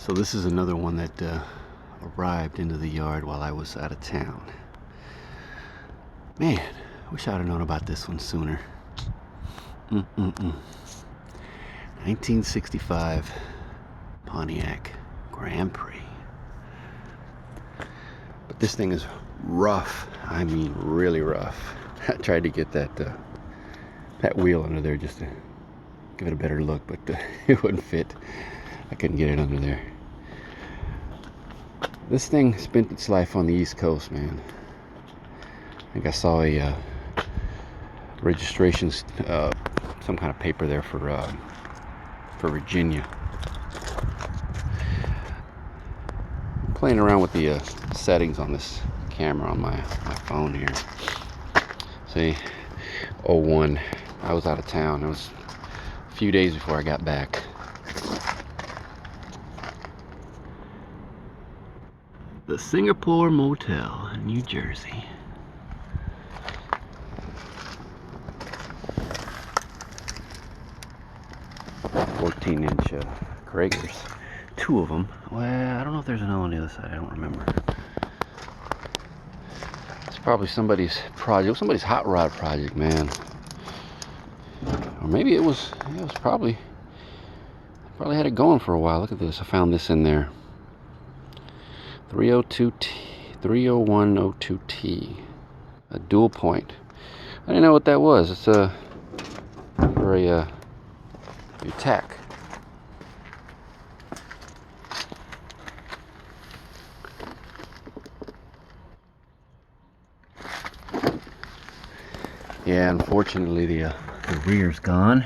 So this is another one that arrived into the yard while I was out of town. Man, wish I'd have known about this one sooner. 1965 Pontiac Grand Prix. But this thing is rough. I mean, really rough. I tried to get that wheel under there just to give it a better look, but it wouldn't fit. I couldn't get it under there. This thing spent its life on the East Coast, man. I think I saw a registration, some kind of paper there for Virginia. I'm playing around with the settings on this camera on my phone here. See, 01. I was out of town. It was a few days before I got back. The Singapore Motel in New Jersey. "14-inch Kragers. Two of them. Well, I don't know if there's another on the other side. I don't remember. It's probably somebody's project, somebody's hot rod project, man. Or maybe it was probably had it going for a while. Look at this. I found this in there. 30102T. A dual point. I didn't know what that was. It's for your tack. Yeah, unfortunately the rear's gone.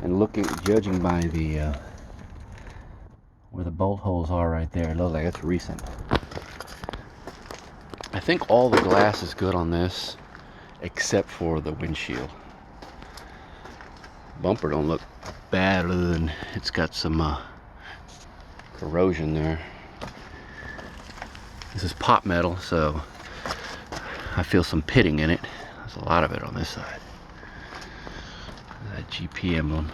And judging by the where the bolt holes are right there, it looks like it's recent. I think all the glass is good on this, except for the windshield. Bumper don't look bad, other than it's got some corrosion there. This is pop metal, so I feel some pitting in it. There's a lot of it on this side. That GP emblem.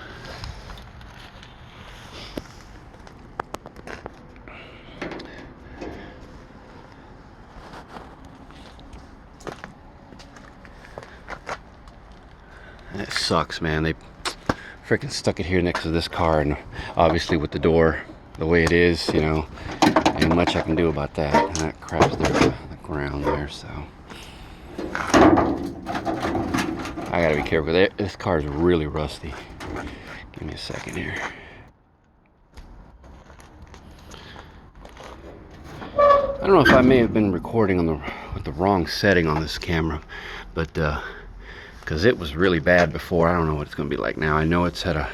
That sucks, man. They freaking stuck it here next to this car, and obviously with the door the way it is, you know, ain't much I can do about that. And that crap's there on the ground there, so I gotta be careful. This car is really rusty. Give me a second here. I don't know if I may have been recording with the wrong setting on this camera, but because it was really bad before. I don't know what it's gonna be like now. I know it's at I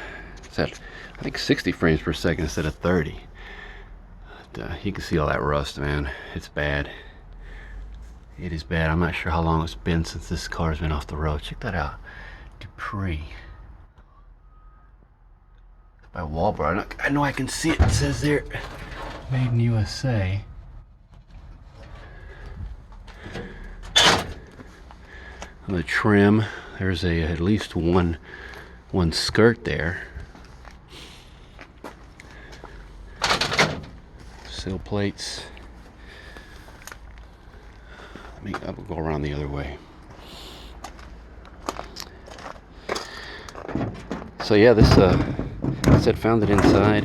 think 60 frames per second instead of 30. But, you can see all that rust, man. It's bad. It is bad. I'm not sure how long it's been since this car's been off the road. Check that out. Dupree. By Walbro. I know I can see it. It says there, made in USA. On the trim, there's at least one skirt there. Sill plates. I will go around the other way. So yeah, this said found it inside.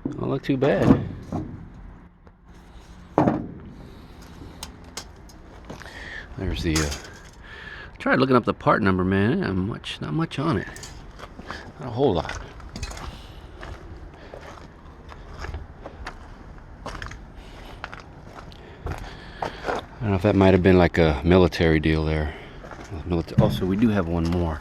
Don't look too bad. There's the tried looking up the part number, man. Not much on it. Not a whole lot. I don't know if that might have been like a military deal there. Also, we do have one more.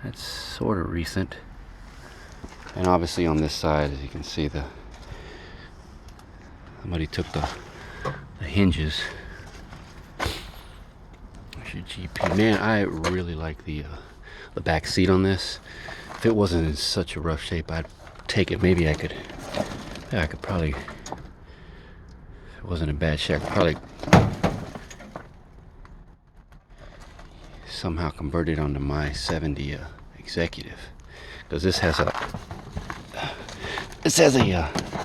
That's sort of recent. And obviously on this side, as you can see, somebody took the hinges. There's your GP. Man, I really like the back seat on this. If it wasn't in such a rough shape, I'd take it. Maybe I could probably It wasn't in bad shape. Probably somehow converted onto my 70 executive, because this has a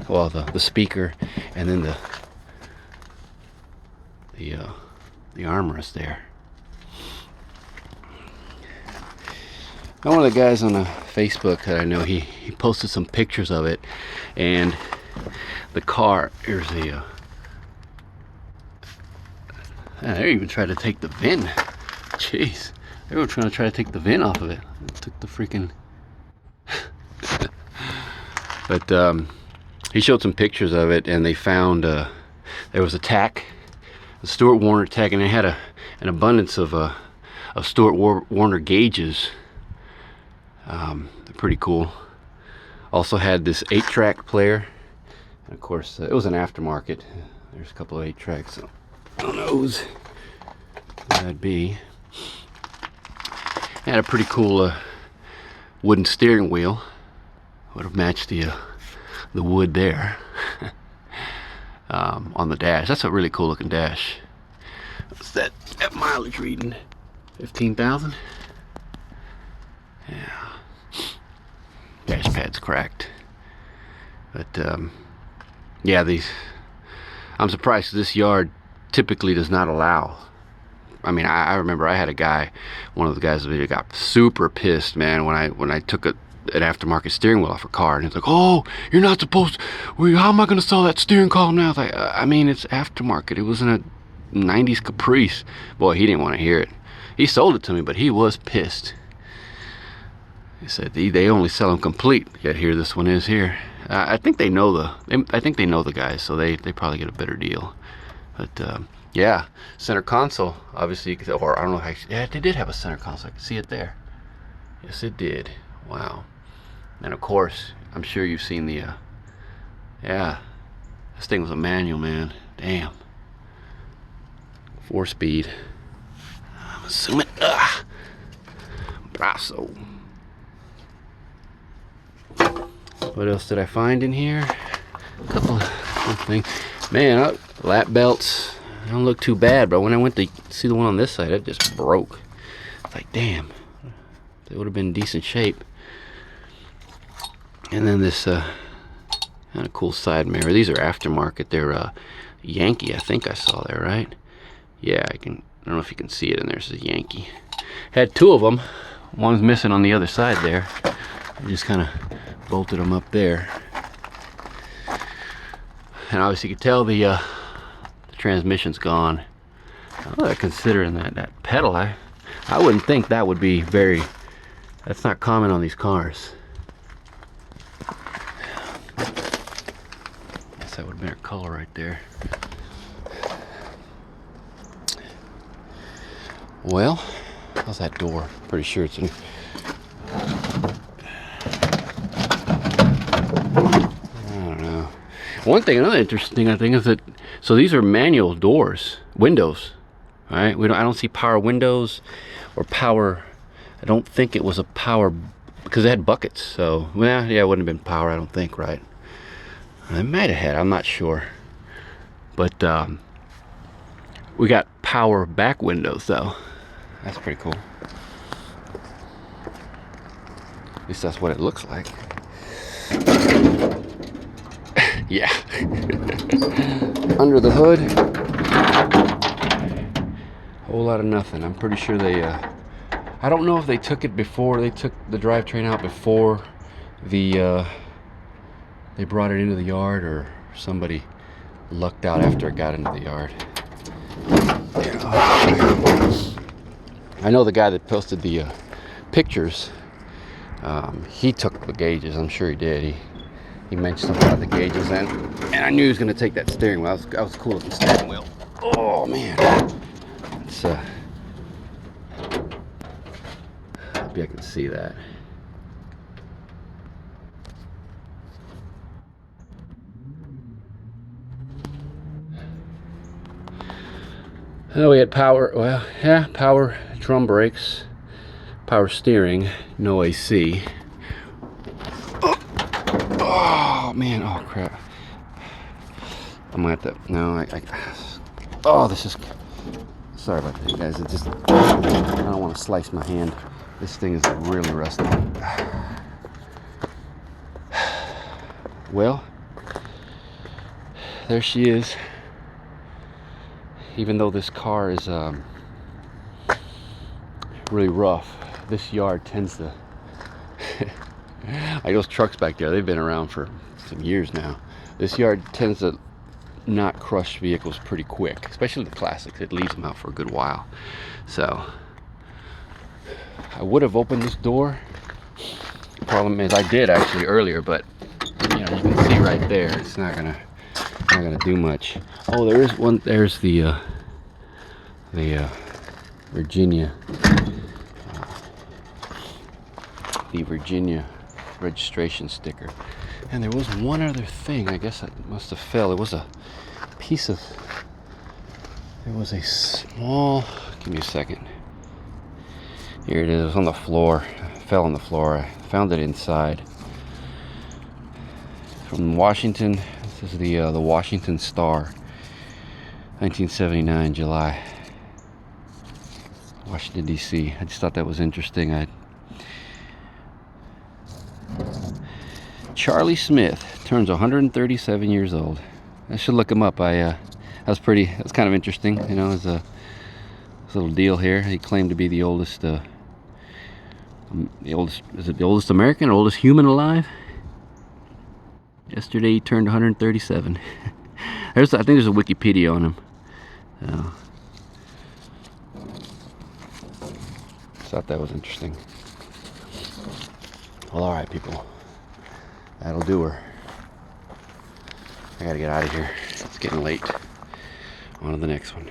well, the speaker, and then the armrest there. Now, one of the guys on Facebook that I know, he posted some pictures of it, and the car, here's the they even tried to take the VIN. Jeez, they were trying to take the VIN off of it. It took the freaking but he showed some pictures of it, and they found there was a tack, a Stuart Warner tack, and it had an abundance of Stuart Warner gauges. They're pretty cool. Also had this 8-track player, and of course it was an aftermarket. There's a couple of 8-tracks. So who knows what that'd be. Had a pretty cool wooden steering wheel. Would have matched the wood there. On the dash. That's a really cool looking dash. What's that mileage reading? 15,000? Yeah. Dash pad's cracked. But yeah, I'm surprised this yard typically does not allow. I mean, I remember I had a guy, one of the guys in the video, got super pissed, man, when I took an aftermarket steering wheel off a car, and he's like, "Oh, you're not supposed to, how am I going to sell that steering column now?" I was like, I mean, it's aftermarket. It was in a 90s Caprice. Boy, he didn't want to hear it. He sold it to me, but he was pissed. He said they only sell them complete. Yet here this one is here. I think they know the guys, so they probably get a better deal. But yeah, center console, obviously you could, or I don't know how, yeah, they did have a center console. I can see it there. Yes, it did. Wow. And of course, I'm sure you've seen the yeah, this thing was a manual, man. Damn. 4-speed. I'm assuming Brasso. What else did I find in here? A couple of things. Man, lap belts, they don't look too bad, but when I went to see the one on this side, it just broke. It's like, damn, they would have been in decent shape. And then this kind of cool side mirror. These are aftermarket. They're Yankee, I think I saw there, right? Yeah, I don't know if you can see it in there. It says Yankee. Had 2 of them. One's missing on the other side there. I just kind of bolted them up there. And obviously you can tell the transmission's gone. Considering that pedal, I wouldn't think that would be that's not common on these cars. Guess that would have been her color right there. Well, how's that door? Pretty sure it's in. Another interesting thing I think is that, so these are manual doors, windows, all right? I don't see power windows or power. I don't think it was a power, because it had buckets. So, well, yeah, it wouldn't have been power, I don't think, right? I might have had, I'm not sure. But we got power back windows though. That's pretty cool. At least that's what it looks like. Yeah. Under the hood, whole lot of nothing. I'm pretty sure they I don't know if they took it before, they took the drivetrain out before they brought it into the yard, or somebody lucked out after it got into the yard. I know the guy that posted the pictures, he took the gauges. I'm sure he did. He mentioned something about the gauges, and I knew he was going to take that steering wheel. That was cool with the steering wheel. Oh man, it's maybe I can see that. Oh, we had power. Well, yeah, power drum brakes, power steering, no AC. Oh man, oh crap. I'm gonna have to, no, oh, this is, sorry about that, guys. It just, I don't want to slice my hand. This thing is really rusty. Well, there she is. Even though this car is really rough, this yard tends to like those trucks back there, they've been around for some years now. This yard tends to not crush vehicles pretty quick, especially the classics. It leaves them out for a good while. So I would have opened this door. The problem is I did actually earlier, but you know, you can see right there, it's not gonna do much. Oh, there is one. There's the Virginia, registration sticker. And there was one other thing. I guess that must have fell. It was a piece of. There was a small. Give me a second. Here it is. It was on the floor. It fell on the floor. I found it inside. From Washington. This is the Washington Star, 1979, July. Washington, D.C. I just thought that was interesting. Charlie Smith turns 137 years old. I should look him up. That's kind of interesting. You know, there's a little deal here. He claimed to be the oldest. Is it the oldest American or oldest human alive? Yesterday he turned 137. I think there's a Wikipedia on him. Thought that was interesting. Well, all right, people. That'll do her. I gotta get out of here. It's getting late. On to the next one.